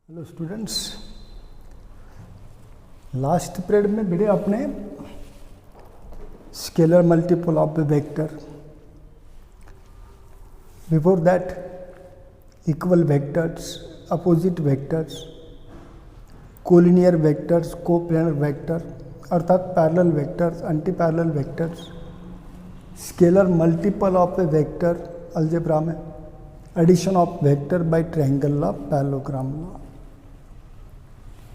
Hello students, last period में बेटे अपने scalar multiple of the vector, before that equal vectors, opposite vectors, collinear vectors, coplanar vector अर्थात parallel vectors, anti parallel vectors, scalar multiple of a vector algebra में, addition of vector by triangle law, parallelogram law.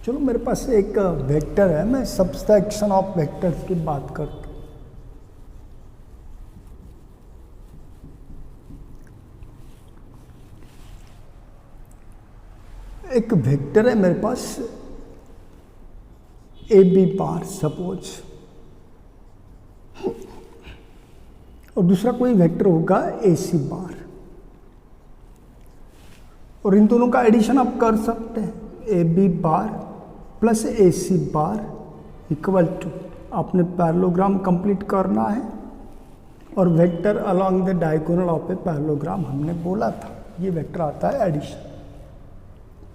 चलो मेरे पास एक vector है, मैं subtraction of vectors की बात करता हूँ। एक वेक्टर है मेरे पास ए बी बार सपोज, और दूसरा कोई वेक्टर होगा ए सी बार, और इन दोनों का एडिशन आप कर सकते हैं। A B bar plus A C bar equal to, आपने पैरेललोग्राम कंप्लीट करना है और vector along the diagonal of a parallelogram हमने बोला था, ये वेक्टर आता है एडिशन।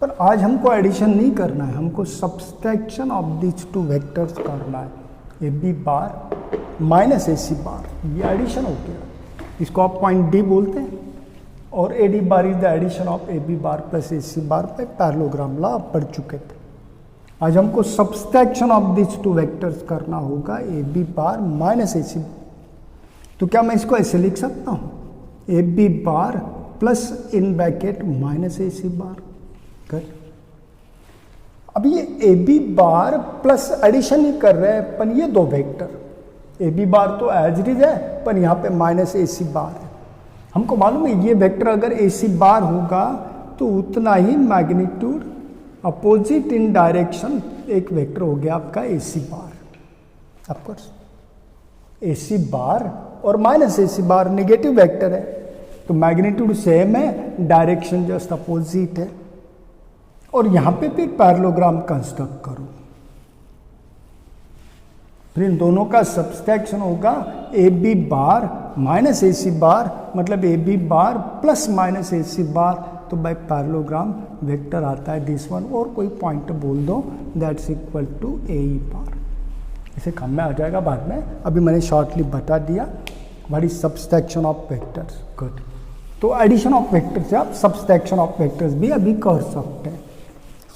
पर आज हमको एडिशन नहीं करना है, हमको subtraction of this two vectors करना है। ए B bar minus A C बार, ये एडिशन हो गया, इसको आप पॉइंट डी बोलते हैं, और A D bar is the addition of A B bar plus A C bar पे पैरेललोग्राम लॉ आप पढ़ चुके थे। आज हमको subtraction of this two vectors करना होगा, ए बी बार माइनस ए सी। तो क्या मैं इसको ऐसे लिख सकता हूँ, A B bar plus in bracket minus A C bar कर। अब ये A B bar plus addition ही कर रहे हैं, पर ये दो वेक्टर ए बी बार तो एज इट इज है, पर यहाँ पे माइनस ए सी बार है। हमको मालूम है ये वेक्टर अगर ए सी बार होगा तो उतना ही मैग्नीट्यूड अपोजिट इन डायरेक्शन एक वेक्टर हो गया आपका ए सी बार। ऑफकोर्स ए सी बार और minus A C bar negative vector है, तो मैग्नीट्यूड सेम है, डायरेक्शन जस्ट अपोजिट है। और यहाँ पे फिर पैरेललोग्राम कंस्ट्रक्ट करो, फिर इन दोनों का सब्सट्रैक्शन होगा ए B bar minus A C bar, मतलब A B bar plus minus A C bar, तो बाय पैरेललोग्राम वेक्टर आता है दिस वन, और कोई पॉइंट बोल दो दैट्स इक्वल टू ए ई बार। इसे काम में आ जाएगा बाद में, अभी मैंने शॉर्टली बता दिया what is subtraction of vectors. Good, तो एडिशन ऑफ वेक्टर्स से आप सब्सट्रैक्शन ऑफ वेक्टर्स भी अभी कर सकते हैं।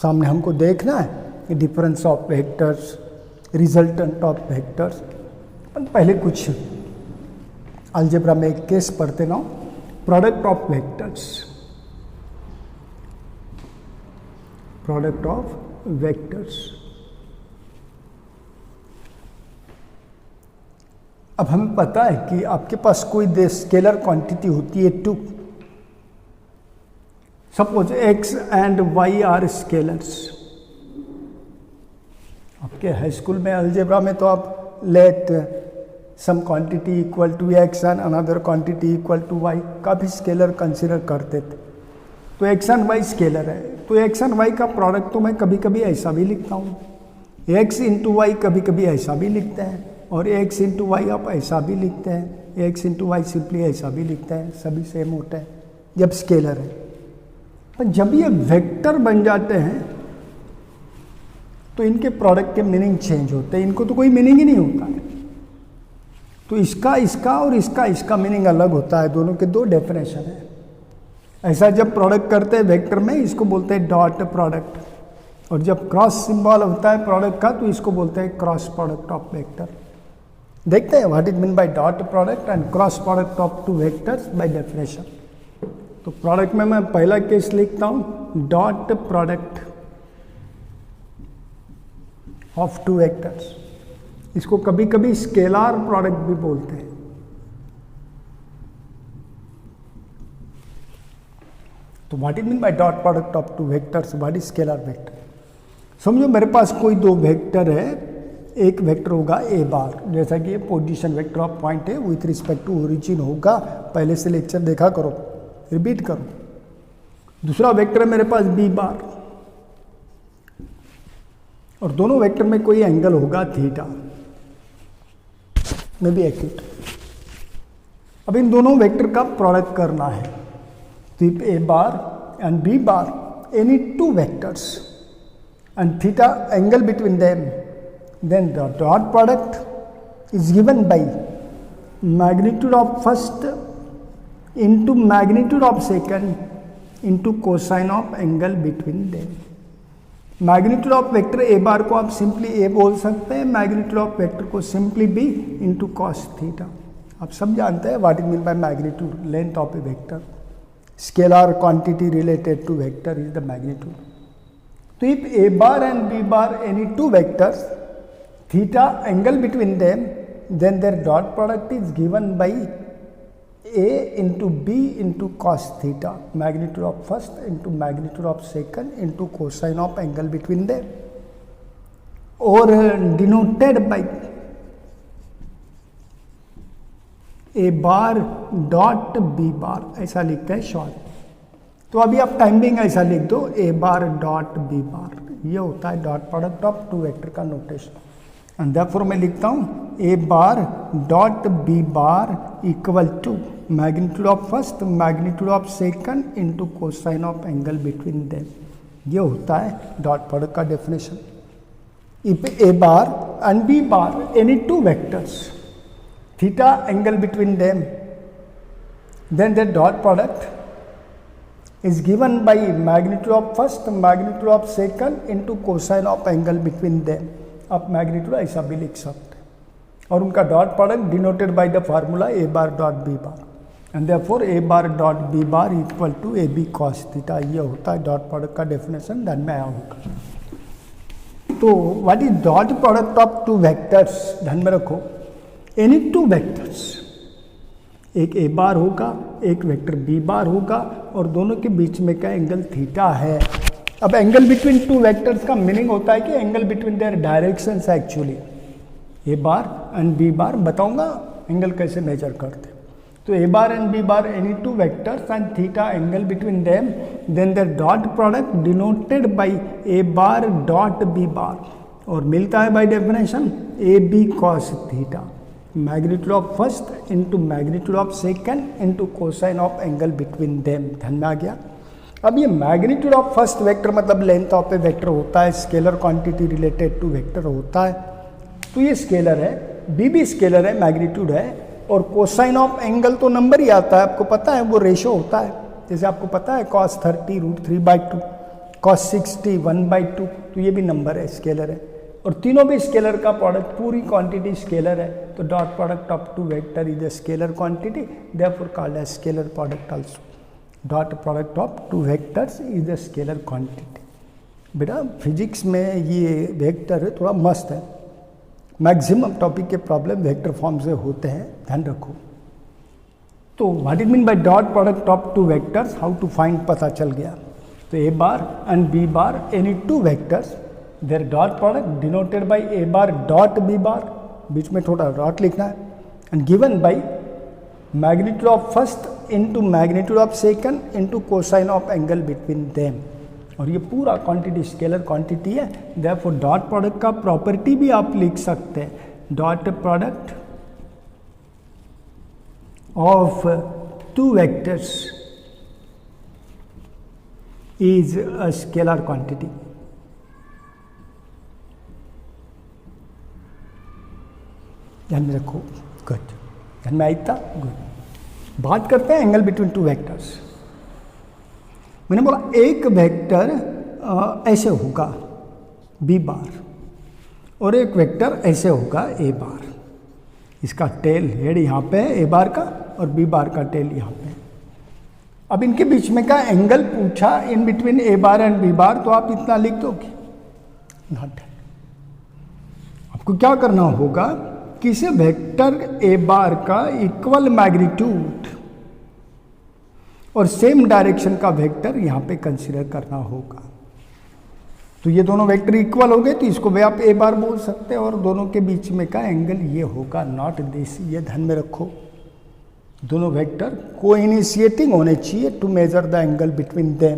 सामने हमको देखना है difference of vectors, resultant of vectors. पहले कुछ अलजेब्रा में एक केस पढ़ते ना, product of vectors, product of vectors. अब हमें पता है कि आपके पास कोई स्केलर क्वांटिटी होती है 2, suppose x and y are scalars. आपके हाई स्कूल में अलजेब्रा में तो आप let some quantity equal to x and another quantity equal to y का भी स्केलर कंसिडर करते थे। तो x एंड y स्केलर है, तो x एंड y का प्रोडक्ट तो मैं कभी कभी ऐसा भी लिखता हूँ, x इंटू वाई कभी कभी ऐसा भी लिखते हैं, और x इंटू वाई आप ऐसा भी लिखते हैं, x इंटू वाई सिंपली ऐसा भी लिखते हैं, सभी सेम होता है जब स्केलर है। पर जब ये वेक्टर बन जाते हैं तो इनके प्रोडक्ट के मीनिंग चेंज होते हैं, इनको तो कोई मीनिंग ही नहीं होता है। तो इसका और इसका मीनिंग अलग होता है, दोनों के दो डेफिनेशन है। ऐसा जब प्रोडक्ट करते हैं वेक्टर में, इसको बोलते हैं डॉट प्रोडक्ट, और जब क्रॉस सिंबल होता है प्रोडक्ट का तो इसको बोलते हैं क्रॉस प्रोडक्ट ऑफ वेक्टर। देखते हैं what is mean by dot product and cross product of two vectors by definition. तो प्रोडक्ट में मैं पहला केस लिखता हूं, dot product of two vectors. इसको कभी कभी स्केलार प्रोडक्ट भी बोलते हैं। तो what is mean by dot product of two vectors, what is scalar vector. समझो मेरे पास कोई दो वेक्टर है, एक वेक्टर होगा ए बार, जैसा कि ये पोजीशन वेक्टर ऑफ पॉइंट है विथ रिस्पेक्ट टू ओरिजिन होगा, पहले से लेक्चर देखा करो, रिपीट करो। दूसरा वेक्टर है मेरे पास बी बार, और दोनों वेक्टर में कोई एंगल होगा थीटा, में भी एक्यूट। अब इन दोनों वेक्टर का प्रोडक्ट करना है, तो ए bar and B bar any two vectors and theta angle between them, then the dot product is given by magnitude of first into magnitude of second into cosine of angle between them. Magnitude of vector A bar को आप simply A बोल सकते हैं, magnitude of vector को simply B into cos theta. आप सब जानते हैं what is mean by magnitude, length of a vector, scalar quantity related to vector is the magnitude. तो if A bar and B bar any two vectors, theta angle between them, then their dot product is given by A into B into cos theta, magnitude of first into magnitude of second into cosine of angle between them, or denoted by A bar dot B bar, ऐसा लिखते हैं short. तो अभी आप timing ऐसा लिख दो, A bar dot B bar, ये होता है dot product of two vector का नोटेशन। एंड देयरफॉर मैं लिखता हूँ A bar dot B bar equal to magnitude of first magnitude of second into cosine of angle between them. ये होता है डॉट प्रोडक्ट का definition. If A bar and B bar any two vectors, theta angle between them, then the dot product is given by magnitude of first magnitude of second into cosine of angle between them. आप magnitude ऐसा भी लिख सकते हैं, और उनका dot product denoted by the formula A bar dot B bar, and therefore A bar dot B bar equal to A B cos theta. ये होता है डॉट प्रोडक्ट का डेफिनेशन, ध्यान में आया होगा। तो what is dot product of two vectors, ध्यान में रखो, एनी टू वेक्टर्स, एक ए बार होगा एक वेक्टर बी बार होगा, और दोनों के बीच में का एंगल थीटा है। अब एंगल बिटवीन टू वेक्टर्स का मीनिंग होता है कि angle between their directions actually. A bar and B bar बताऊंगा एंगल कैसे मेजर करते। तो ए bar and B bar any two vectors and theta angle between them, then their dot product denoted by A bar dot B bar, और मिलता है by definition A B cos theta, magnitude of first into magnitude of second into cosine of angle between them. ध्यान में आ गया। अब ये magnitude of first vector मतलब लेंथ ऑफ ए वेक्टर होता है, scalar quantity related to vector होता है। तो ये स्केलर है, बी भी स्केलर है, मैग्नीट्यूड है, और कोसाइन ऑफ एंगल तो नंबर ही आता है, आपको पता है वो रेशो होता है। जैसे आपको पता है cos 30 √3/2, cos 60 1/2, तो ये भी नंबर है, स्केलर है। और तीनों भी स्केलर का प्रोडक्ट, पूरी क्वांटिटी स्केलर है। तो dot product of two vector is a scalar quantity, therefore called as scalar product also. Dot product of two vectors is a scalar quantity. बेटा फिजिक्स में ये वेक्टर थोड़ा मस्त है, मैक्सिमम टॉपिक के प्रॉब्लम वेक्टर फॉर्म से होते हैं, ध्यान रखो। तो what is mean by dot product of two vectors, how to find, पता चल गया। तो ए bar and B bar any two vectors, their dot product denoted by A bar dot B bar, बीच में थोड़ा डॉट लिखना है, and given by magnitude of first into magnitude of second into cosine of angle between them. और ये पूरा quantity scalar quantity है, therefore dot product का प्रॉपर्टी भी आप लिख सकते हैं, dot product of two vectors is a scalar quantity. ध्यान में रखो, गुड, ध्यान में आई था, गुड। बात करते हैं एंगल बिटवीन टू वेक्टर्स। मैंने बोला एक वेक्टर ऐसे होगा बी बार, और एक वेक्टर ऐसे होगा ए बार। इसका टेल हेड यहाँ पे है ए बार का, और बी बार का टेल यहाँ पे। अब इनके बीच में का एंगल पूछा in between A bar and B bar, तो आप इतना लिख दोगे नॉट। आपको क्या करना होगा, किसी वेक्टर ए बार का इक्वल मैग्नीट्यूड और सेम डायरेक्शन का वेक्टर यहाँ पे कंसीडर करना होगा। तो ये दोनों वेक्टर इक्वल हो गए, तो इसको भी आप ए बार बोल सकते हैं, और दोनों के बीच में का एंगल ये होगा, नॉट दिस। ये ध्यान में रखो, दोनों वेक्टर को इनिशिएटिंग होने चाहिए to measure the angle between them.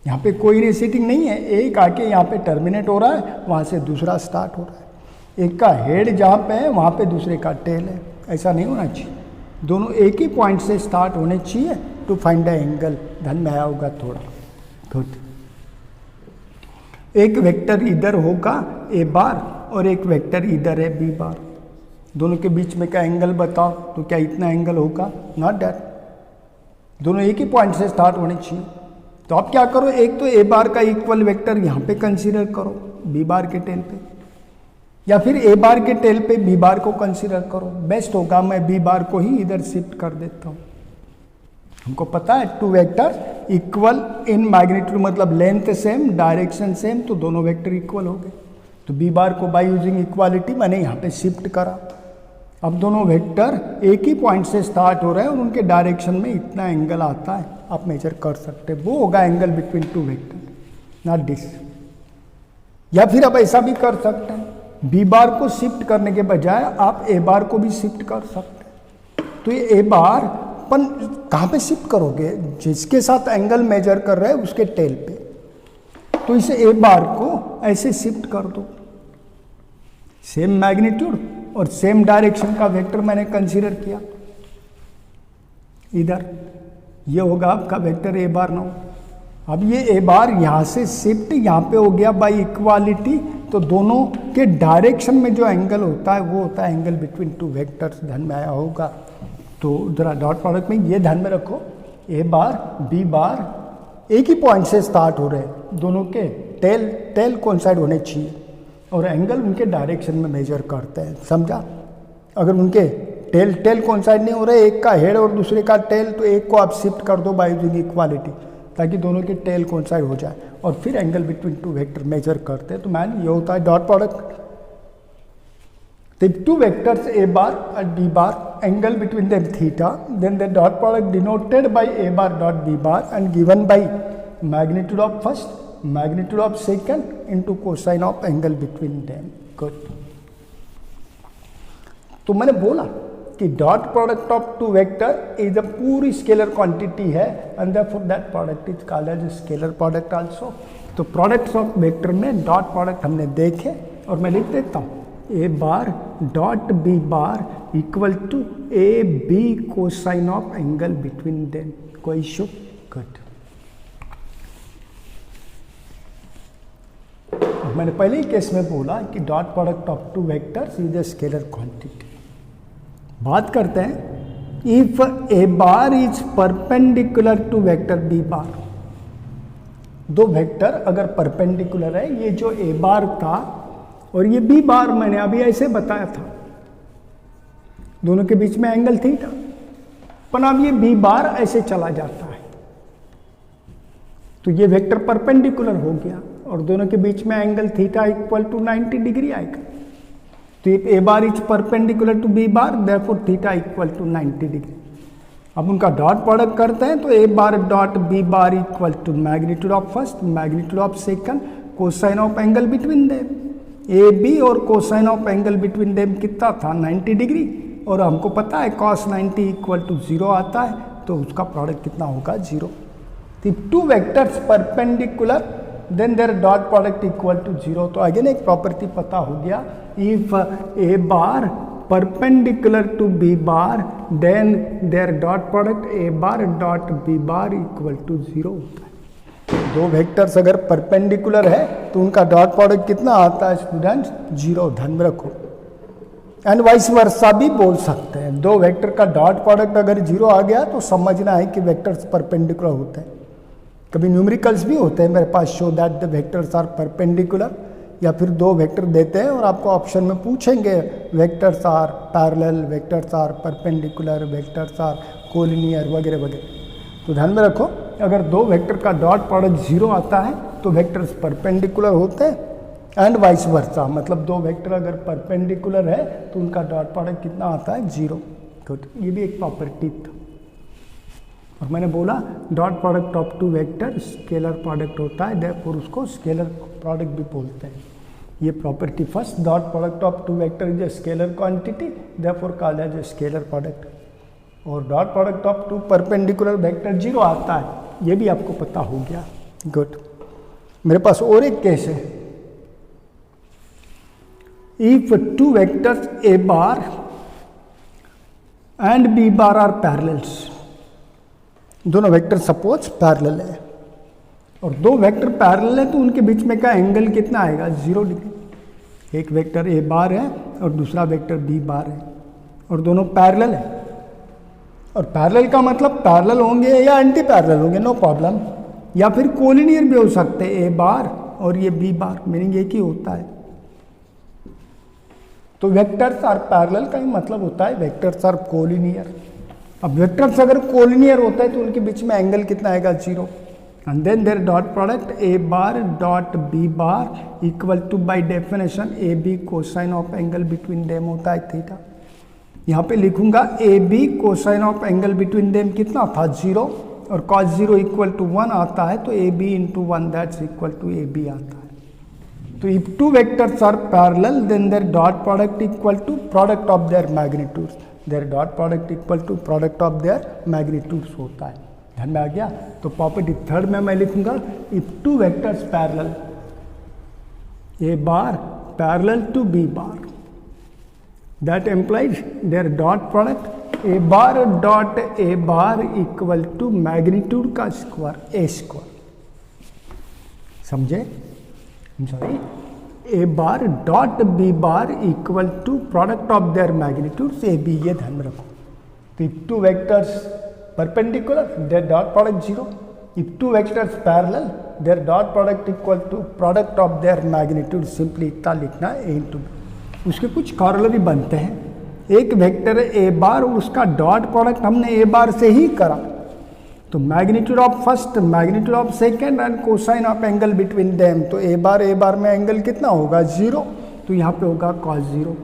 यहाँ पे कोई इनिशिएटिंग नहीं है, एक आके यहाँ पे टर्मिनेट हो रहा है, वहाँ से दूसरा स्टार्ट हो रहा है। एक का हेड जहाँ पे है वहाँ पे दूसरे का टेल है, ऐसा नहीं होना चाहिए। दोनों एक ही पॉइंट से स्टार्ट होने चाहिए टू फाइंड द एंगल। ध्यान में आया होगा थोड़ा। गुड। एक वेक्टर इधर होगा ए बार और एक वेक्टर इधर है बी बार, दोनों के बीच में क्या एंगल बताओ, तो क्या इतना एंगल होगा? नॉट दैट, दोनों एक ही पॉइंट से स्टार्ट होने चाहिए। तो आप क्या करो, एक तो ए बार का इक्वल वेक्टर यहाँ पे कंसीडर करो बी बार के टेल पे, या फिर ए बार के टेल पे बी बार को कंसीडर करो। बेस्ट होगा मैं बी बार को ही इधर शिफ्ट कर देता हूँ। हमको पता है two vector equal in magnitude, मतलब लेंथ सेम डायरेक्शन सेम, तो दोनों वेक्टर इक्वल हो गए। तो बी बार को बाय यूजिंग इक्वालिटी मैंने यहाँ पे शिफ्ट करा। अब दोनों वेक्टर एक ही पॉइंट से स्टार्ट हो रहे हैं और उनके डायरेक्शन में इतना एंगल आता है, आप मेजर कर सकते हैं, वो होगा angle between two vector, not this. या फिर आप ऐसा भी कर सकते हैं, बी बार को शिफ्ट करने के बजाय आप ए बार को भी शिफ्ट कर सकते हैं। तो ये ए बार अपन कहाँ पे शिफ्ट करोगे? जिसके साथ एंगल मेजर कर रहे हैं उसके टेल पे। तो इसे ए बार को ऐसे शिफ्ट कर दो, सेम मैग्नीट्यूड और सेम डायरेक्शन का वेक्टर मैंने कंसीडर किया इधर, ये होगा आपका वेक्टर ए बार नाउ। अब ये ए बार यहाँ से शिफ्ट यहाँ पे हो गया बाय इक्वालिटी, तो दोनों के डायरेक्शन में जो एंगल होता है वो होता है एंगल बिटवीन टू वेक्टर्स, ध्यान में आया होगा। तो जरा डॉट प्रोडक्ट में ये ध्यान में रखो, ए बार बी बार एक ही पॉइंट से स्टार्ट हो रहे हैं, दोनों के टेल कोइंसाइड होने चाहिए और एंगल उनके डायरेक्शन में मेजर करते हैं, समझा? अगर उनके टेल कोइंसाइड नहीं हो रहे, एक का हेड और दूसरे का टेल, तो एक को आप शिफ्ट कर दो बाय यूजिंग इक्वालिटी, ताकि दोनों के टेल कोइंसाइड हो जाए और फिर angle between two vector measure करते हैं। तो मैन ये होता है dot product. The two vectors a bar and b bar, angle between them theta, then the dot product denoted by a bar dot b bar and given by magnitude of first, magnitude of second into cosine of angle between them. Good. तो मैंने बोला कि dot product of two vector is a पूरी scalar quantity है and therefore that product is called as scalar product also. तो products of vector में dot product हमने देखे और मैं लिख देता हूँ A bar dot B bar equal to A B cosine of angle between them. कोई इशू? गुड। मैंने पहले ही केस में बोला कि dot product of two vectors is a scalar quantity. बात करते हैं, if A bar is perpendicular to vector B bar, दो वेक्टर अगर परपेंडिकुलर है, ये जो ए बार था और ये बी बार मैंने अभी ऐसे बताया था, दोनों के बीच में एंगल थीटा, पर अब ये बी बार ऐसे चला जाता है तो ये वेक्टर परपेंडिकुलर हो गया और दोनों के बीच में angle theta equal to 90 degree आएगा। तो ए bar is perpendicular to B bar, therefore theta equal to 90 degree. अब उनका डॉट प्रोडक्ट करते हैं, तो ए bar dot B bar equal to magnitude of first, magnitude of second, cosine of angle between them. A B और cosine of angle between them कितना था? 90 degree, और हमको पता है cos 90 इक्वल टू 0 आता है, तो उसका प्रोडक्ट कितना होगा? 0। Two vectors perpendicular then their dot product equal to 0। तो अगेन एक प्रॉपर्टी पता हो गया, if A bar perpendicular to B bar then their dot product A bar dot B bar equal to 0 होता है। दो वेक्टर्स अगर परपेंडिकुलर है तो उनका डॉट प्रोडक्ट कितना आता है स्टूडेंट्स? 0, ध्यान में रखो। एंड वाइस वर्सा भी बोल सकते हैं, दो वेक्टर का डॉट प्रोडक्ट अगर 0 आ गया तो समझना है कि वेक्टर्स परपेंडिकुलर होते हैं। कभी न्यूमेरिकल्स भी होते हैं मेरे पास, show that the vectors are perpendicular, या फिर दो वेक्टर देते हैं और आपको ऑप्शन में पूछेंगे vectors are parallel, vectors are perpendicular, vectors are collinear वगैरह वगैरह। तो ध्यान में रखो, अगर दो वेक्टर का डॉट प्रोडक्ट 0 आता है तो वेक्टर्स परपेंडिकुलर होते हैं एंड वाइस वर्सा, मतलब दो वेक्टर अगर परपेंडिकुलर है तो उनका डॉट प्रोडक्ट कितना आता है? 0। गुड, ये भी एक प्रॉपर्टी था। और मैंने बोला dot product of two vector scalar product होता है, देयरफॉर उसको स्केलर प्रोडक्ट भी बोलते हैं। ये property first, dot product of two vector is a scalar quantity, therefore called as a scalar product. और dot product of two perpendicular vector 0 आता है, ये भी आपको पता हो गया। गुड। मेरे पास और एक केस है, if two vectors A bar and B bar are parallels, दोनों वेक्टर सपोज पैरेलल है, और दो वेक्टर पैरेलल है तो उनके बीच में का एंगल कितना आएगा, 0 डिग्री। एक वेक्टर ए बार है और दूसरा वेक्टर बी बार है और दोनों पैरेलल है। और पैरेलल का मतलब पैरेलल होंगे या एंटी पैरेलल होंगे, नो प्रॉब्लम, या फिर कोलिनियर भी हो सकते हैं, ए बार और ये बी बार, मीनिंग एक ही होता है। तो वेक्टर्स आर पैरेलल का ही मतलब होता है वेक्टर्स आर कोलिनियर। अब वेक्टर्स अगर कोलिनियर होता है तो उनके बीच में एंगल कितना आएगा, 0। And then their dot product A bar dot B bar equal to by definition A B cosine of angle between them होता है थीटा। यहाँ पे लिखूंगा A B cosine of angle between them कितना था, 0, और कॉस 0 इक्वल टू 1 आता है तो A B into 1 that's equal to A B आता है। तो if two vectors are parallel then their dot product equal to product of their magnitudes, their dot product equal to product of their magnitudes होता है। ध्यान में आ गया। तो प्रॉपर्टी थर्ड में मैं लिखूंगा if two vectors parallel, A bar parallel to B bar, that implies their dot product a bar dot a bar equal to magnitude का स्क्वायर a स्क्वायर। समझे? Sorry, a bar dot b bar equal to product of their magnitudes a b, ये ध्यान में रखो। तो if two vectors perpendicular their dot product 0, if two vectors parallel their dot product equal to product of their magnitude, simply इतना लिखना है a into b। उसके कुछ कॉरोलरी बनते हैं। एक वेक्टर ए बार और उसका डॉट प्रोडक्ट हमने ए बार से ही करा, तो magnitude of first, magnitude of second and cosine of angle between them, तो ए बार में एंगल कितना होगा, 0, तो यहाँ पे होगा कॉस 0।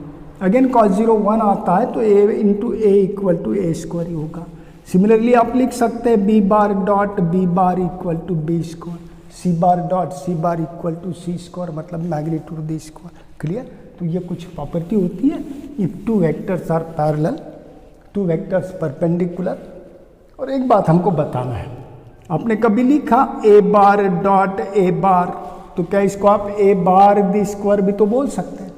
अगेन कॉस 0 1 आता है तो A into A equal to A square ही होगा। सिमिलरली आप लिख सकते हैं B bar dot B bar equal to B square, C bar dot C bar equal to C square, मतलब मैग्नीट्यूड दी स्क्वायर। क्लियर? तो ये कुछ प्रॉपर्टी होती है if two vectors are parallel, two vectors perpendicular. और एक बात हमको बताना है, आपने कभी लिखा ए बार डॉट ए बार, तो क्या इसको आप ए बार दी स्क्वायर भी तो बोल सकते हैं,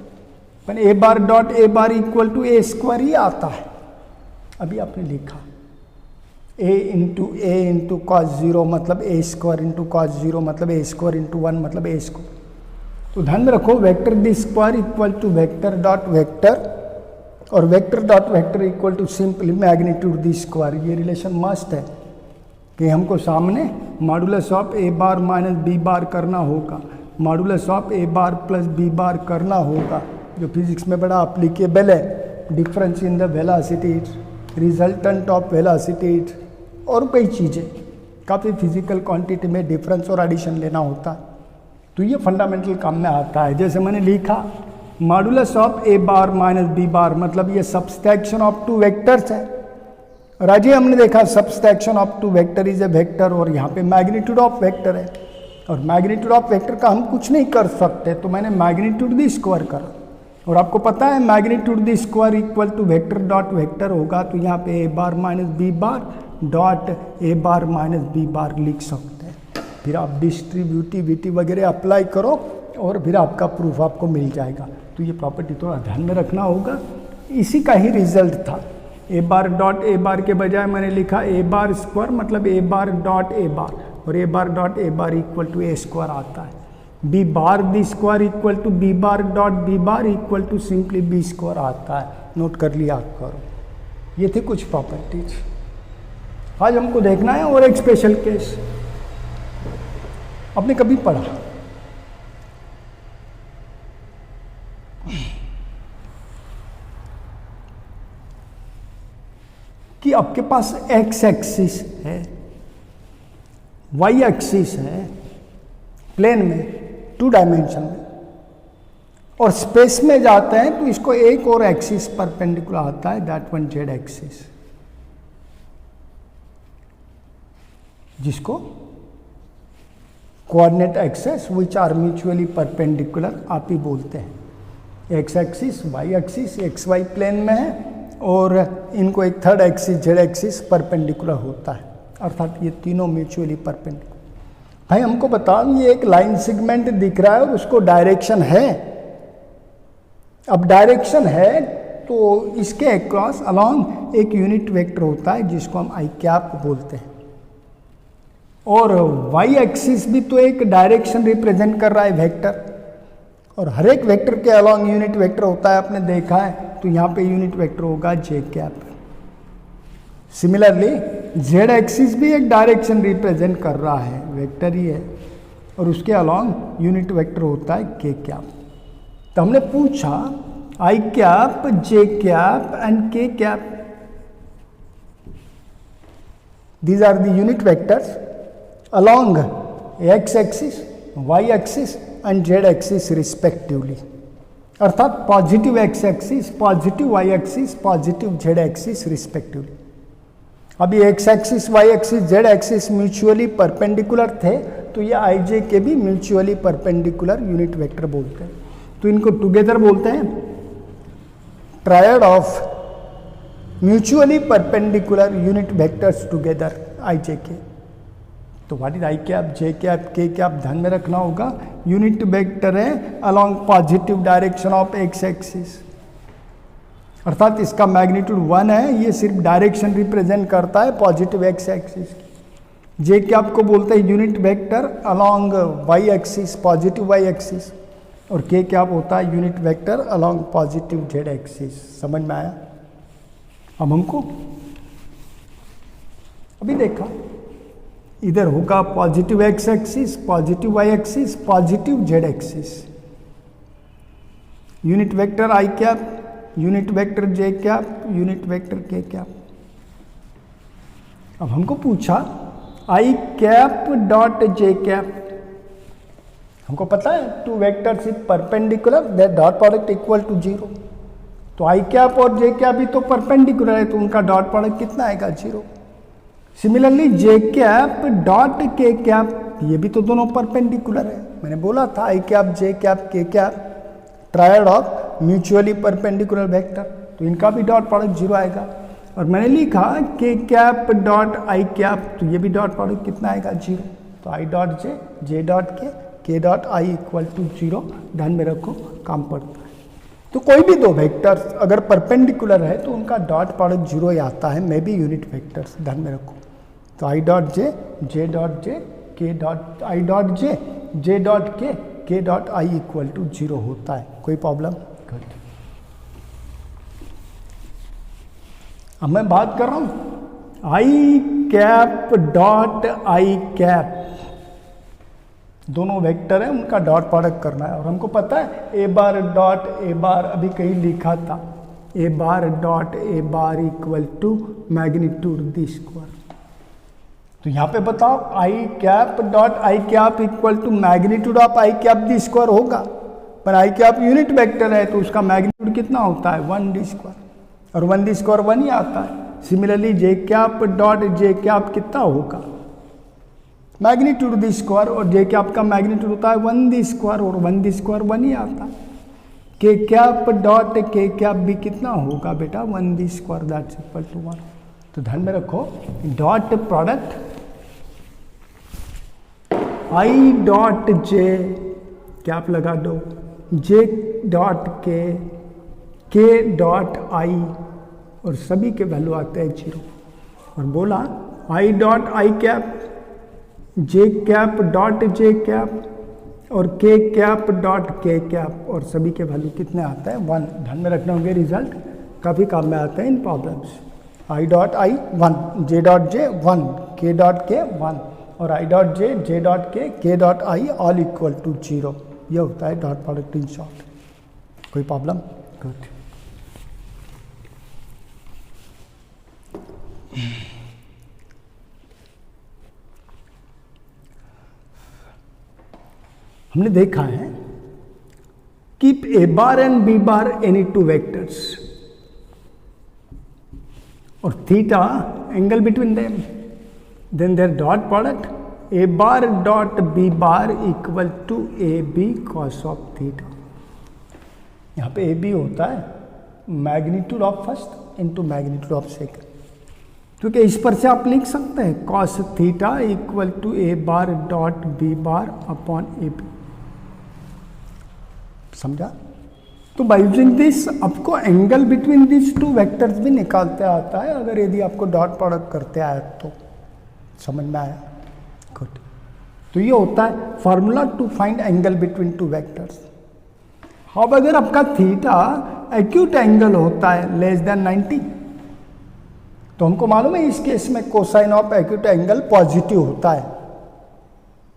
पर A bar dot A bar equal to A square ही आता है। अभी आपने लिखा ए इंटू कॉस 0 मतलब ए स्क्वायर इंटू कॉस 0 मतलब ए स्क्वायर इंटू 1 मतलब ए स्क्वायर। तो ध्यान में रखो vector the square equal to vector dot vector और vector dot vector equal to simply magnitude the square. ये रिलेशन मस्त है कि हमको सामने modulus of A bar minus B bar करना होगा, modulus of A bar plus B bar करना होगा, जो फिजिक्स में बड़ा अप्लीकेबल है। Difference in the velocity, resultant of velocity और कई चीज़ें, काफ़ी फिजिकल क्वांटिटी में डिफरेंस और एडिशन लेना होता है, तो ये फंडामेंटल काम में आता है। जैसे मैंने लिखा modulus of A bar minus B bar, मतलब ये सबस्ट्रैक्शन ऑफ टू वेक्टर्स है। और आज हमने देखा subtraction of two vector is a vector, और यहाँ पे मैग्नीट्यूड ऑफ वेक्टर है, और मैग्नीट्यूड ऑफ वेक्टर का हम कुछ नहीं कर सकते, तो मैंने मैग्नीट्यूड दी स्क्वायर करा। और आपको पता है magnitude the square equal to vector dot vector होगा, तो यहाँ पे a bar minus B bar dot A bar minus B bar लिख सकते हैं। फिर आप डिस्ट्रीब्यूटिविटी वगैरह अप्लाई करो और फिर आपका प्रूफ आपको मिल जाएगा। तो ये प्रॉपर्टी थोड़ा ध्यान में रखना होगा, इसी का ही रिजल्ट था। ए बार डॉट ए बार के बजाय मैंने लिखा ए बार स्क्वायर मतलब ए बार डॉट ए बार, और a bar dot A bar equal to A square आता है। B bar the square equal to B bar dot B bar equal to simply b square आता है। Note कर लिया आप करो। ये थे कुछ प्रॉपर्टीज। आज हमको देखना है और एक स्पेशल केस आपने कभी पढ़ा, कि आपके पास एक्स एक्सिस है, वाई एक्सिस है प्लेन में, 2 डायमेंशन में, और स्पेस में जाते हैं तो इसको एक और एक्सिस परपेंडिकुलर आता है, दैट वन जेड एक्सिस, जिसको coordinate axes which are mutually perpendicular आप ही बोलते हैं। X axis Y axis X Y plane में है, और इनको एक third axis Z axis perpendicular होता है, अर्थात ये तीनों म्यूचुअली परपेंडिकुलर। भाई हमको बताओ, ये एक लाइन सेगमेंट दिख रहा है और उसको डायरेक्शन है। अब डायरेक्शन है तो इसके अक्रॉस अलॉन्ग एक यूनिट वेक्टर होता है जिसको हम आई कैप बोलते हैं। और वाई एक्सिस भी तो एक डायरेक्शन रिप्रेजेंट कर रहा है वेक्टर, और हर एक वेक्टर के अलॉन्ग यूनिट वेक्टर होता है, आपने देखा है। तो यहाँ पे यूनिट वेक्टर होगा जे कैप। सिमिलरली जेड एक्सिस भी एक डायरेक्शन रिप्रेजेंट कर रहा है, वेक्टर ही है, और उसके अलॉन्ग यूनिट वेक्टर होता है के कैप। तो हमने पूछा i cap, j cap and के cap, these are the unit vectors along x axis, y axis and z axis respectively, अर्थात positive x axis, positive y axis, positive z axis respectively। अभी x axis, y axis, z axis mutually perpendicular थे, तो ये i j के भी mutually perpendicular unit vector बोलते हैं। तो इनको टुगेदर बोलते हैं triad of mutually perpendicular unit vectors together i j k. तो what is i cap, j cap, k cap, ध्यान में रखना होगा। यूनिट वेक्टर है along positive direction of x axis, अर्थात इसका मैग्नीट्यूड 1 है, ये सिर्फ डायरेक्शन रिप्रेजेंट करता है पॉजिटिव एक्स एक्सिस की। जे कैप को बोलते हैं unit vector along y axis, positive y axis, और के कैप होता है unit vector along positive z axis. समझ में आया? अब हमको अभी देखा इधर होगा positive x axis, positive y axis, positive z axis, unit vector i cap, unit vector j cap, unit vector k cap. अब हमको पूछा i cap dot j cap. हमको पता है two vectors is perpendicular, their dot product equal to 0। तो आई cap और j cap भी तो परपेंडिकुलर है, तो उनका डॉट प्रोडक्ट कितना आएगा? 0। सिमिलरली जे कैप डॉट के कैप, ये भी तो दोनों परपेंडिकुलर है। मैंने बोला था आई cap, j cap, k cap triad of mutually perpendicular vector, तो इनका भी डॉट प्रोडक्ट 0 आएगा। और मैंने लिखा के कैप डॉट आई कैप, तो ये भी डॉट प्रोडक्ट कितना आएगा? 0। तो आई dot j, j dot k dot I equal to 0। ध्यान में रखो, काम पड़ता है। तो कोई भी दो वेक्टर्स अगर परपेंडिकुलर है तो उनका डॉट प्रोडक्ट 0 ही आता है, मे बी यूनिट वेक्टर्स। ध्यान में रखो। तो आई डॉट जे, जे डॉट जे, के dot I dot J dot k dot I equal to 0 होता है। कोई प्रॉब्लम? गुड। अब मैं बात कर रहा हूं आई कैप डॉट आई कैप, दोनों वेक्टर है, उनका डॉट प्रोडक्ट करना है। और हमको पता है ए बार डॉट ए बार, अभी कहीं लिखा था a bar dot A bar equal to magnitude the square. तो यहाँ पे बताओ i cap dot i cap equal to magnitude of i cap the square होगा, पर आई कैप यूनिट वेक्टर है तो उसका मैग्नीट्यूड कितना होता है? 1 डी स्क्वायर, और 1 डी स्क्वायर 1 ही आता है। सिमिलरली जे कैप डॉट जे कैप कितना होगा? मैग्नीट्यूड दी स्क्वायर, और जे कैप का मैग्नीट्यूड होता है 1 दी स्क्वायर, और 1 दी स्क्वायर 1 ही आता है। के कैप डॉट के कैप भी कितना होगा बेटा? 1 दी स्क्वायर, दैट्स इक्वल टू 1। तो ध्यान में रखो dot product I dot j, cap लगा दो, जे डॉट के डॉट आई, और सभी के वैल्यू आते हैं 0। और बोला आई dot i cap, j cap dot j cap और के कैप डॉट के कैप, और सभी के वैल्यू कितने आता है? 1। ध्यान में रखना होंगे, रिजल्ट काफ़ी काम में आते हैं इन problems. I dot i 1, j dot j 1, k dot k 1, और i dot j, j dot k dot i all equal to 0। ये होता है डॉट प्रोडक्ट इन शॉर्ट। कोई प्रॉब्लम? गुड। हमने देखा है keep a bar and B bar any two vectors, और theta angle between them, then their dot product A bar dot B bar equal to A B cos of theta. यहाँ पे A B होता है magnitude of first into magnitude of second, क्योंकि इस पर से आप लिख सकते हैं cos theta equal to A bar dot B bar upon A B. समझा? तो बाय यूजिंग दिस आपको angle between this two vectors भी निकालते आता है, अगर यदि आपको डॉट प्रोडक्ट करते आए तो। समझ में आया? गुड। तो ये होता है formula to find angle between two vectors. अब अगर आपका थीटा एक्यूट एंगल होता है लेस देन 90, तो हमको मालूम है इस केस में cosine of acute angle positive होता है,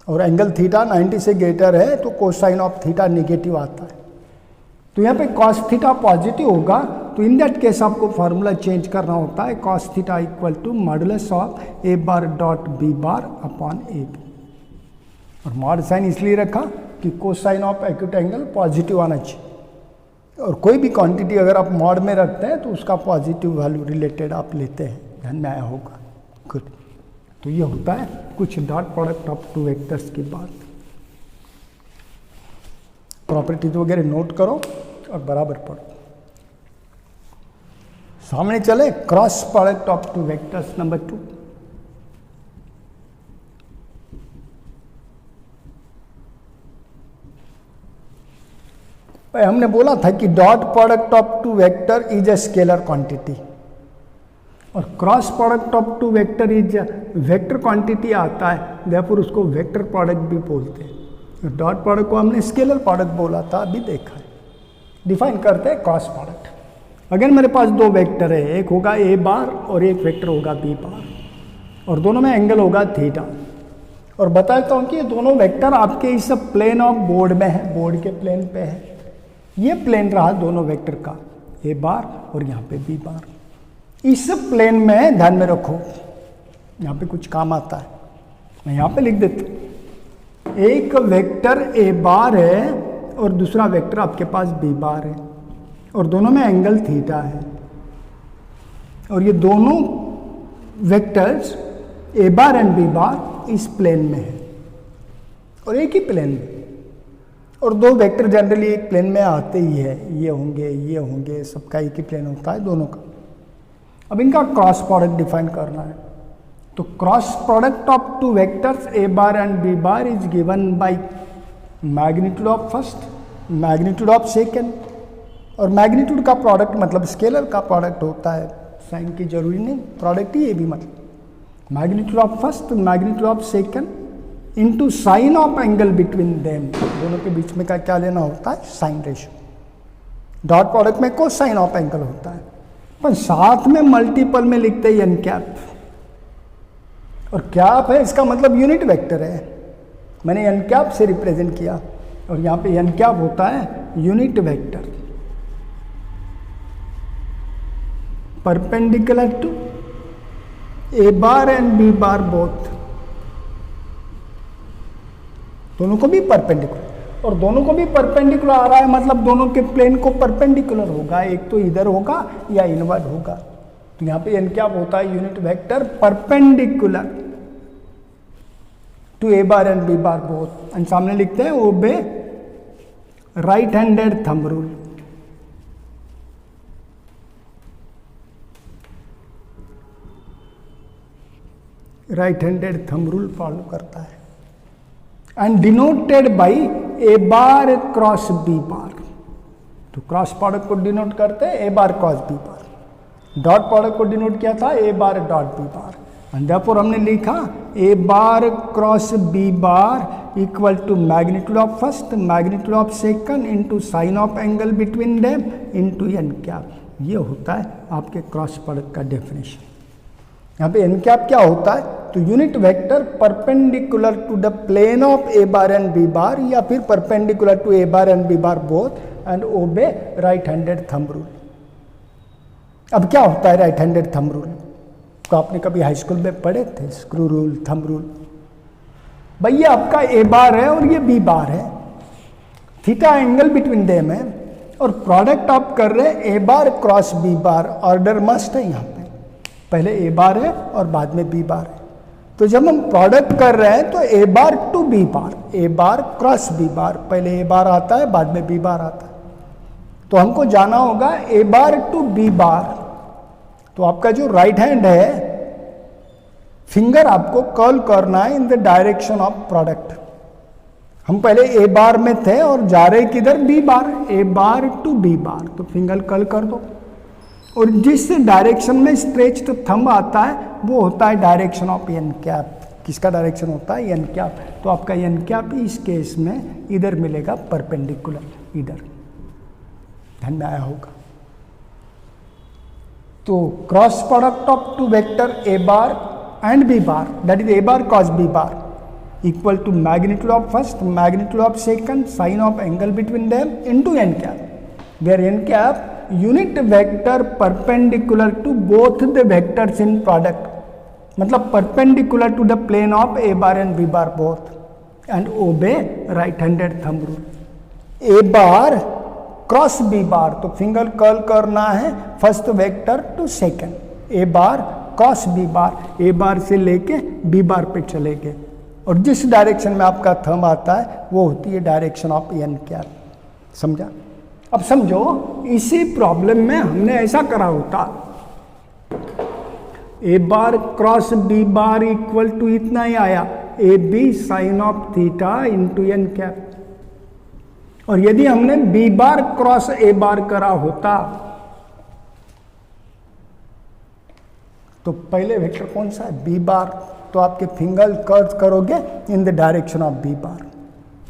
और एंगल थीटा 90 से ग्रेटर है तो कोसाइन ऑफ थीटा नेगेटिव आता है। तो यहाँ पे कॉस थीटा पॉजिटिव होगा, तो इन दैट केस आपको फार्मूला चेंज करना होता है, cos theta equal to modulus of A bar dot B bar upon A B. और मॉड साइन इसलिए रखा कि cosine of acute angle positive आना चाहिए, और कोई भी क्वांटिटी अगर आप मॉड में रखते हैं तो उसका पॉजिटिव वैल्यू रिलेटेड आप लेते हैं, ध्यान में आया होगा। गुड। तो ये होता है कुछ dot product of two vectors की बात। प्रॉपर्टीज वगैरह नोट करो और बराबर पढ़ो। सामने चले cross product of two vectors number 2। हमने बोला था कि dot product of two vector is a scalar quantity, और cross product of two vector is vector quantity आता है, देयरफॉर उसको वेक्टर प्रोडक्ट भी बोलते हैं। डॉट प्रोडक्ट को हमने स्केलर प्रोडक्ट बोला था, अभी देखा है। डिफाइन करते हैं क्रॉस प्रोडक्ट। अगर मेरे पास दो वेक्टर है, एक होगा ए बार और एक वेक्टर होगा बी बार, और दोनों में एंगल होगा थीटा, और बताता हूँ कि ये दोनों वेक्टर आपके इस प्लेन ऑफ बोर्ड में है, बोर्ड के प्लेन पे है। ये प्लेन रहा दोनों वेक्टर का, ए बार और यहाँ पे बी बार। इस प्लेन में ध्यान में रखो, यहाँ पे कुछ काम आता है, मैं यहाँ पे लिख देता हूँ। एक वेक्टर ए बार है और दूसरा वेक्टर आपके पास बी बार है, और दोनों में एंगल थीटा है, और ये दोनों vectors A bar and B bar इस प्लेन में है, और एक ही प्लेन में। और दो वेक्टर जनरली एक प्लेन में आते ही है, ये होंगे, सबका एक ही प्लेन होता है दोनों का। अब इनका क्रॉस प्रोडक्ट डिफाइन करना है, तो cross product of two vectors A bar and B bar is given by magnitude of first, magnitude of second, और मैग्नीट्यूड का प्रोडक्ट मतलब स्केलर का प्रोडक्ट होता है, साइन की जरूरी नहीं, प्रोडक्ट ही ये भी मतलब magnitude of first, magnitude of second into sine of angle between them, दोनों के बीच में का क्या लेना होता है, साइन रेशियो। डॉट प्रोडक्ट में कोसाइन ऑफ एंगल होता है, पर साथ में मल्टीपल में लिखते हैं एन कैप, और कैप है इसका मतलब यूनिट वेक्टर है, मैंने एन कैप से रिप्रेजेंट किया, और यहाँ पे एन कैप होता है unit vector perpendicular to A bar and B bar both, दोनों को भी परपेंडिकुलर, और दोनों को भी परपेंडिकुलर आ रहा है मतलब दोनों के प्लेन को परपेंडिकुलर होगा, एक तो इधर होगा या इनवर्ड होगा। तो यहाँ पे एन क्या होता है, unit vector perpendicular to A bar and B bar both, and सामने लिखते हैं obey right handed thumb rule. Right handed thumb rule follow करता है, and denoted by a bar cross b bar. तो क्रॉस प्रोडक्ट को denote करते हैं a bar cross b bar, dot product को डिनोट किया था a bar dot B bar, and therefore हमने लिखा a bar cross b bar equal to magnitude of first, magnitude of second into sine of angle between them into n cap. ये होता है आपके cross product का definition. यहाँ पे n cap क्या होता है, तो unit vector perpendicular to the plane of A bar and B bar, या फिर perpendicular to A bar and B bar both, and obey right handed thumb rule. अब क्या होता है राइट हैंडेड थंब रूल, तो आपने कभी हाई स्कूल में पढ़े थे, स्क्रू रूल, थंब रूल। भाई ये आपका ए बार है और ये बी बार है, थीटा एंगल बिटवीन देम है, और प्रोडक्ट आप कर रहे हैं a bar cross b bar, order must है यहाँ पे, पहले ए बार है और बाद में बी बार है। तो जब हम प्रोडक्ट कर रहे हैं तो ए bar to B bar, a bar cross b bar, पहले ए बार आता है बाद में बी बार आता है। तो हमको जाना होगा ए बार टू बी बार, तो आपका जो राइट हैंड है फिंगर आपको कर्ल करना है in the direction of product. हम पहले ए बार में थे और जा रहे किधर, b bar, a bar to B bar, तो फिंगर कर्ल कर दो, और जिस डायरेक्शन में स्ट्रेच्ड थंब आता है वो होता है डायरेक्शन ऑफ एन कैप। किसका डायरेक्शन होता है? N cap. तो आपका एन कैप इस केस में इधर मिलेगा परपेंडिकुलर, इधर। ध्यान में आया होगा। तो cross product of two vector A bar and B bar, that is a bar cross b bar, equal to magnitude of first, magnitude of second, sine of angle between them into n cap, where n cap unit vector perpendicular to both the vectors in product, मतलब perpendicular to the plane of A bar and B bar both, and obey right handed thumb rule. A bar cross b bar, तो finger curl करना है first vector to second, a bar cross b bar, a bar से लेके B bar पे चलेंगे, और जिस direction में आपका थंब आता है वो होती है डायरेक्शन ऑफ एन कैप। समझा? अब समझो इसी प्रॉब्लम में हमने ऐसा करा होता, a bar cross b bar equal to इतना ही आया, a b sine of theta into n cap, और यदि हमने बी बार क्रॉस ए बार करा होता तो पहले वेक्टर कौन सा है? बी बार, तो आपके फिंगर कर्व करोगे in the direction of b bar,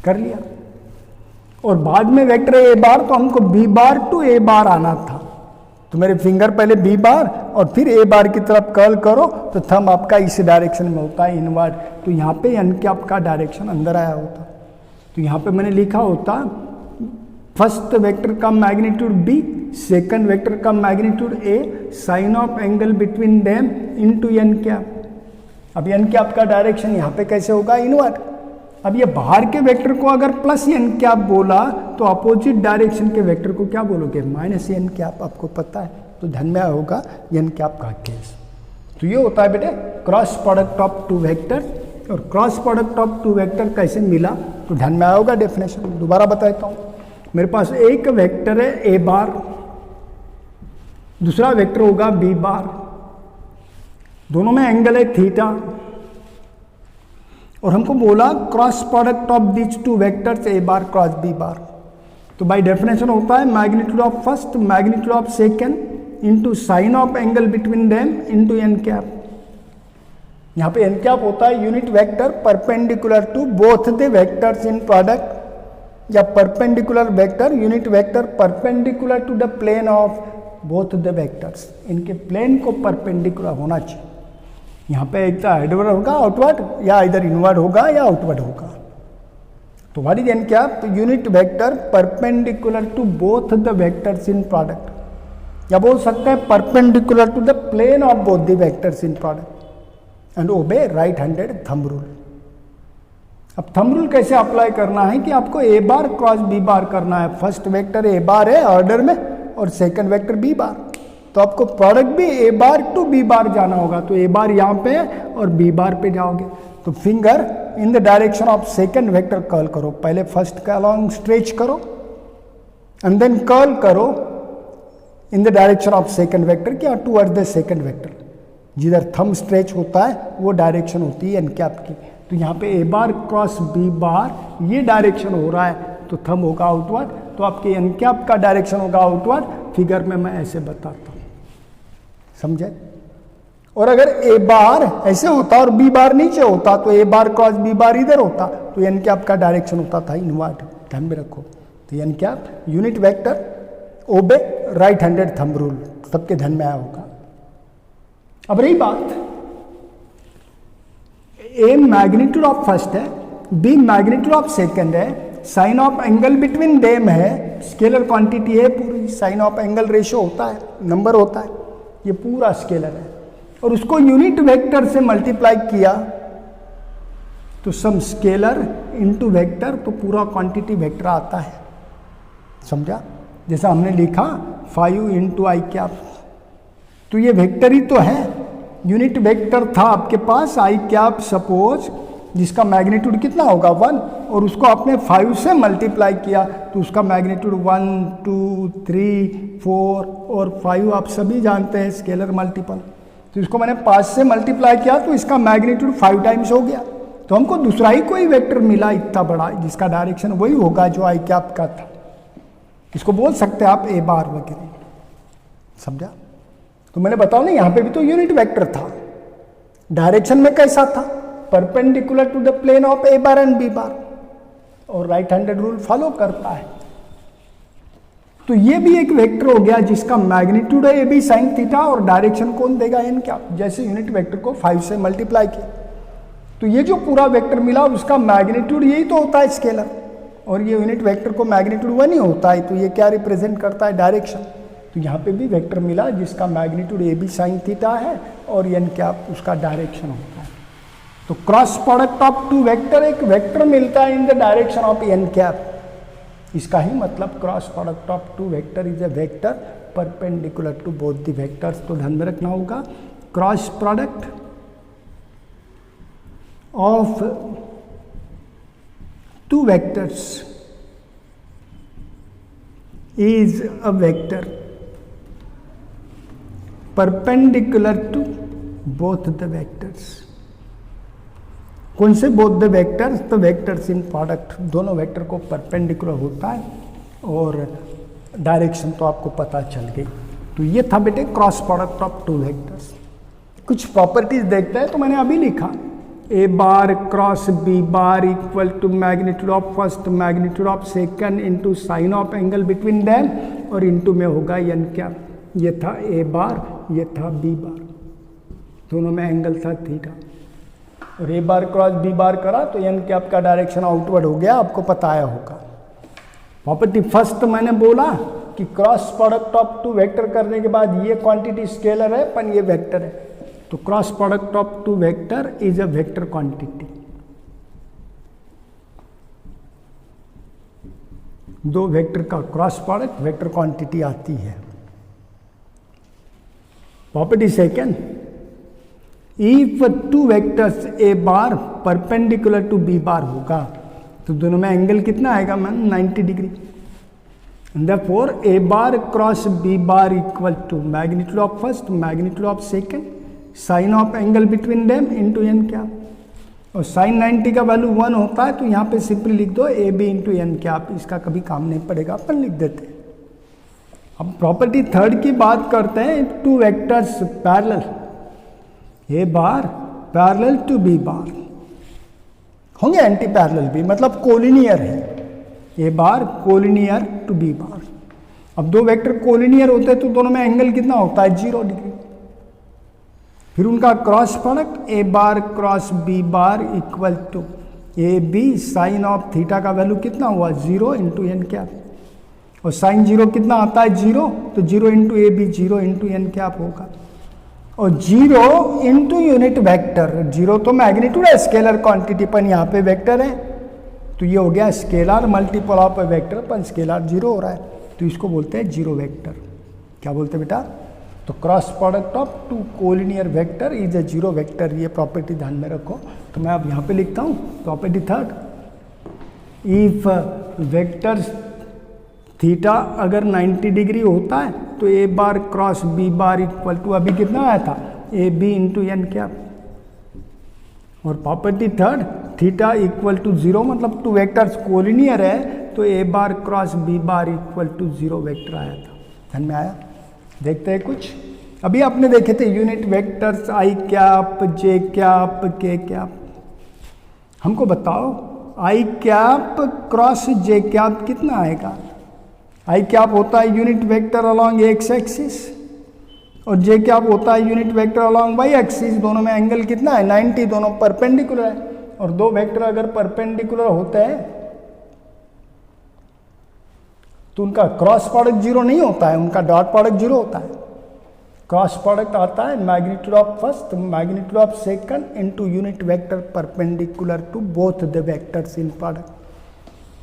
कर लिया। और बाद में वेक्टर ए बार, तो हमको बी बार टू ए बार आना था, तो मेरे फिंगर पहले बी बार और फिर ए बार की तरफ कर्ल करो, तो थंब आपका इस डायरेक्शन में होता है, इनवर्ड। तो यहाँ पे एन कैप का डायरेक्शन अंदर आया होता, तो यहाँ पे मैंने लिखा होता फर्स्ट वेक्टर का मैग्नीट्यूड बी, सेकंड वेक्टर का magnitude a, sine of angle between them into n cap. अब एन कैप का डायरेक्शन यहाँ पे कैसे होगा? इनवर्ड। अब ये बाहर के वेक्टर को अगर प्लस एन कैप बोला तो अपोजिट डायरेक्शन के वेक्टर को क्या बोलोगे? Minus n cap. आपको पता है, तो ध्यान में होगा एन कैप का केस। तो ये होता है बेटे cross product of two vector. और cross product of two vector कैसे मिला, तो ध्यान में आया होगा डेफिनेशन। दोबारा बताता हूँ, मेरे पास एक वेक्टर है ए बार, दूसरा वेक्टर होगा बी बार, दोनों में एंगल है थीटा, और हमको बोला cross product of this two vectors A bar cross b bar. तो बाय डेफिनेशन होता है magnitude of first, magnitude of second into sine of angle between them into n cap. यहाँ पे एन कैप होता है unit vector perpendicular to both the vectors in product, या perpendicular vector unit vector perpendicular to the plane of both the vectors. इनके plane को perpendicular होना चाहिए। यहाँ पे एक एडवर्ड होगा आउटवर्ड, या इधर इनवर्ड होगा या आउटवर्ड होगा। तो what is n cap? Unit vector perpendicular to both the vectors in product, या बोल सकते हैं perpendicular to the plane of both the vectors in product, and obey right handed thumb rule. अब thumb rule कैसे apply करना है कि आपको ए बार क्रॉस बी बार करना है। फर्स्ट वेक्टर ए बार है ऑर्डर में, और सेकंड वेक्टर बी बार, तो आपको प्रोडक्ट भी ए बार टू बी बार जाना होगा। तो ए बार यहाँ पे है और बी बार पे जाओगे, तो finger in the direction of second vector curl करो। पहले फर्स्ट का अलोंग स्ट्रेच करो एंड देन कर्ल करो इन the direction of second vector क्या टूवर्ड्स द सेकंड वेक्टर। जिधर थंब स्ट्रेच होता है वो डायरेक्शन होती है एन कैप की। तो यहाँ पे ए बार क्रॉस बी बार ये डायरेक्शन हो रहा है, तो थंब होगा आउटवर्ड, तो आपके एन कैप का डायरेक्शन होगा आउटवर्ड। फिगर में मैं ऐसे बताता हूँ, समझे? और अगर ए बार ऐसे होता और बी बार नीचे होता तो ए बार क्रॉस बी बार इधर होता, तो एन कैप का डायरेक्शन होता था इनवर्ड। ध्यान में रखो, तो n cap unit vector obey right handed thumb rule, सबके ध्यान में आया होगा। अब रही बात, ए मैग्नीट्यूड ऑफ फर्स्ट है, बी मैग्नीट्यूड ऑफ सेकंड है, sine of angle between them है, स्केलर क्वांटिटी है पूरी, साइन ऑफ एंगल रेशियो होता है, नंबर होता है, ये पूरा स्केलर है, और उसको यूनिट वेक्टर से मल्टीप्लाई किया तो सम स्केलर इनटू वेक्टर, तो पूरा क्वांटिटी वेक्टर आता है। समझा? जैसा हमने लिखा 5 इंटू आई कैप, तो ये वेक्टर ही तो है, यूनिट वेक्टर था आपके पास आई कैप सपोज, जिसका मैग्नीट्यूड कितना होगा 1, और उसको आपने 5 से मल्टीप्लाई किया तो उसका मैग्नीट्यूड 1, 2, 3, 4 और 5 आप सभी जानते हैं स्केलर मल्टीपल। तो इसको मैंने 5 से मल्टीप्लाई किया तो इसका मैग्नीट्यूड 5 टाइम्स हो गया, तो हमको दूसरा ही कोई वेक्टर मिला इतना बड़ा जिसका डायरेक्शन वही होगा जो आई कैप का था। इसको बोल सकते हैं आप ए बार वगैरह। समझा? तो मैंने बताओ ना, यहाँ पे भी तो यूनिट वेक्टर था, डायरेक्शन में कैसा था? Perpendicular to the plane of A bar and B bar, और राइट हैंडेड रूल फॉलो करता है। तो ये भी एक वेक्टर हो गया जिसका मैग्नीट्यूड है ए बी साइन थीटा, और डायरेक्शन कौन देगा, एन क्या, जैसे यूनिट वेक्टर को 5 से मल्टीप्लाई किया। तो ये जो पूरा वेक्टर मिला उसका मैग्नीट्यूड यही तो होता है स्केलर, और ये यूनिट वेक्टर को मैग्नीट्यूड 1 ही होता है, तो ये क्या रिप्रेजेंट करता है, डायरेक्शन। तो यहाँ पे भी वेक्टर मिला जिसका magnitude a b sine theta है और एन क्या उसका डायरेक्शन होता है। तो cross product of two vector, एक वेक्टर मिलता है in the direction of n cap, इसका ही मतलब cross product of two vector is a vector perpendicular to both the vectors. तो ध्यान में रखना होगा, cross product of two vectors is a vector perpendicular to both the vectors। कौन से both the vectors? तो vectors in product, दोनों vector को परपेंडिकुलर होता है, और डायरेक्शन तो आपको पता चल गई। तो ये था बेटे cross product of two vectors. कुछ प्रॉपर्टीज देखते हैं, तो मैंने अभी लिखा a bar cross b bar equal to magnitude of first magnitude of second into sine of angle between them, और इंटू में होगा एन क्या। ये था ए बार, ये था बी बार, दोनों में एंगल था थीटा, और ए बार क्रॉस बी बार करा तो एन कैप का डायरेक्शन आउटवर्ड हो गया, आपको पता आया होगा। प्रॉपर्टी फर्स्ट मैंने बोला कि cross product of two vector करने के बाद ये क्वांटिटी स्केलर है पर ये वेक्टर है, तो cross product of two vector is a vector quantity. दो वेक्टर का क्रॉस प्रोडक्ट वेक्टर क्वांटिटी आती है। Property second, if two vectors A bar perpendicular to B bar होगा तो दोनों में एंगल कितना आएगा ma'am, 90 degree. Therefore a bar cross b bar equal to magnitude of first magnitude of second sine of angle between them into n क्या, और sign 90 का value 1 होता है, तो यहाँ पे सिंपली लिख दो ए बी इंटू एन क्या, इसका कभी काम नहीं पड़ेगा, अपन लिख देते हैं। अब प्रॉपर्टी थर्ड की बात करते हैं, two vectors parallel, A bar parallel to B bar होंगे, एंटी पैरेलल भी, मतलब कोलिनियर है, a bar collinear to B bar. अब दो वेक्टर कोलिनियर होते हैं तो दोनों में एंगल कितना होता है, 0 डिग्री। फिर उनका cross product A bar cross b bar equal to A b sine of theta का वैल्यू कितना हुआ, 0 इंटू एन कैप, और साइन 0 कितना आता है, 0, तो 0 into a b 0 into n cap होगा, और 0 इंटू यूनिट वेक्टर, 0 तो मैग्नीट्यूड है स्केलर क्वांटिटी पर यहाँ पे वेक्टर है, तो ये हो गया स्केलर मल्टीपल ऑफ वेक्टर पर स्केलर 0 हो रहा है, तो इसको बोलते हैं जीरो वेक्टर। क्या बोलते हैं बेटा, तो cross product of two collinear vector is a zero vector, ये प्रॉपर्टी ध्यान में रखो। तो मैं अब यहाँ पे लिखता हूँ property third, if vector theta अगर 90 डिग्री होता है तो ए bar cross b bar equal to, अभी कितना आया था, ए बी इंटू एन क्या, और property third theta equal to 0, मतलब टू वेक्टर्स कोलिनियर है तो ए bar cross b bar equal to 0 vector आया था। ध्यान में आया, देखते हैं कुछ। अभी आपने देखे थे unit vectors i cap j cap k cap, हमको बताओ i cap cross j cap कितना आएगा। आई कैप होता है unit vector along x axis और जे कैप होता है unit vector along y axis, दोनों में एंगल कितना है 90, दोनों परपेंडिकुलर है, और दो वेक्टर अगर परपेंडिकुलर होते हैं तो उनका क्रॉस प्रोडक्ट 0 नहीं होता है, उनका डॉट प्रोडक्ट 0 होता है। क्रॉस प्रोडक्ट आता है magnitude of first magnitude of second into unit vector perpendicular to both the vectors in product.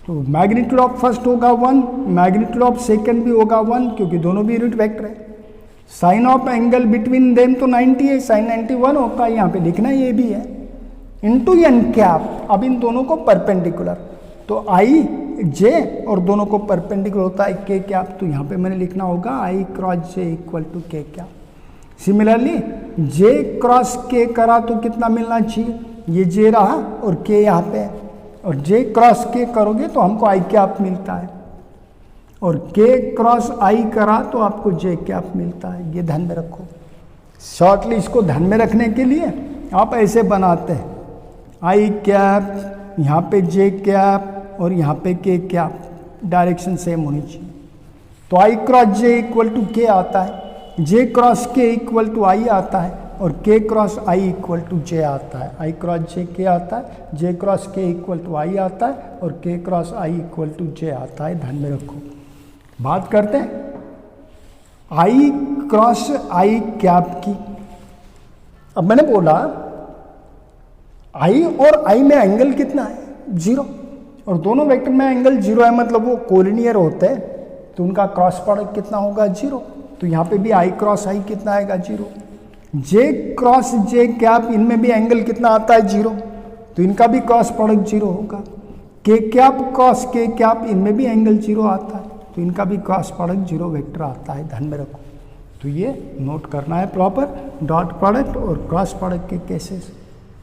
तो मैग्नीट्यूड ऑफ फर्स्ट होगा 1, मैग्नीट्यूड ऑफ सेकंड भी होगा 1, क्योंकि दोनों भी यूनिट वेक्टर है। Sine of angle between them तो 90 है, साइन 91 होता है, यहाँ पे लिखना ये भी है, इनटू एन कैप। अब इन दोनों को परपेंडिकुलर, तो आई जे और दोनों को परपेंडिकुलर होता है के कैप, तो यहाँ पे मैंने लिखना होगा आई क्रॉस जे इक्वल टू के कैप। सिमिलरली जे क्रॉस के करा तो कितना मिलना चाहिए, ये जे रहा और के यहाँ पे, और जे क्रॉस के करोगे तो हमको आई कैप मिलता है, और के क्रॉस आई करा तो आपको जे कैप मिलता है। ये ध्यान में रखो। शॉर्टली इसको ध्यान में रखने के लिए आप ऐसे बनाते हैं, आई कैप, यहाँ पे जे कैप और यहाँ पे के कैप, डायरेक्शन सेम होनी चाहिए। तो आई क्रॉस जे इक्वल टू के आता है, जे क्रॉस के इक्वल टू आई आता है और के क्रॉस आई इक्वल टू जे आता है। आई क्रॉस जे के आता है, जे क्रॉस के इक्वल टू आई आता है और के क्रॉस आई इक्वल टू जे आता है। ध्यान में रखो। बात करते हैं आई क्रॉस आई कैप की। अब मैंने बोला आई और आई में एंगल कितना है? 0, और दोनों वेक्टर में एंगल 0 है, मतलब वो कोलिनियर होते हैं, तो उनका क्रॉस प्रोडक्ट कितना होगा? 0। तो यहाँ पे भी आई क्रॉस आई कितना आएगा? 0। जे क्रॉस जे कैप, इनमें भी एंगल कितना आता है? 0, तो इनका भी क्रॉस प्रोडक्ट 0 होगा। के कैप क्रॉस के कैप, इनमें भी एंगल 0 आता है, तो इनका भी क्रॉस प्रोडक्ट 0 वेक्टर आता है। ध्यान में रखो। तो ये नोट करना है प्रॉपर। डॉट प्रोडक्ट और क्रॉस प्रोडक्ट के केसेस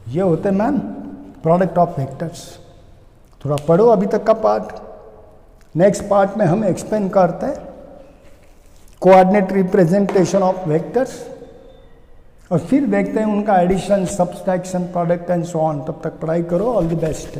ये होते हैं मैम प्रोडक्ट ऑफ वेक्टर्स। थोड़ा पढ़ो अभी तक का पार्ट। नेक्स्ट पार्ट में हम एक्सप्लेन करते हैं कोऑर्डिनेट रिप्रेजेंटेशन ऑफ वेक्टर्स, और फिर देखते हैं उनका addition, subtraction, product and so on. तब तक पढ़ाई करो। All the best.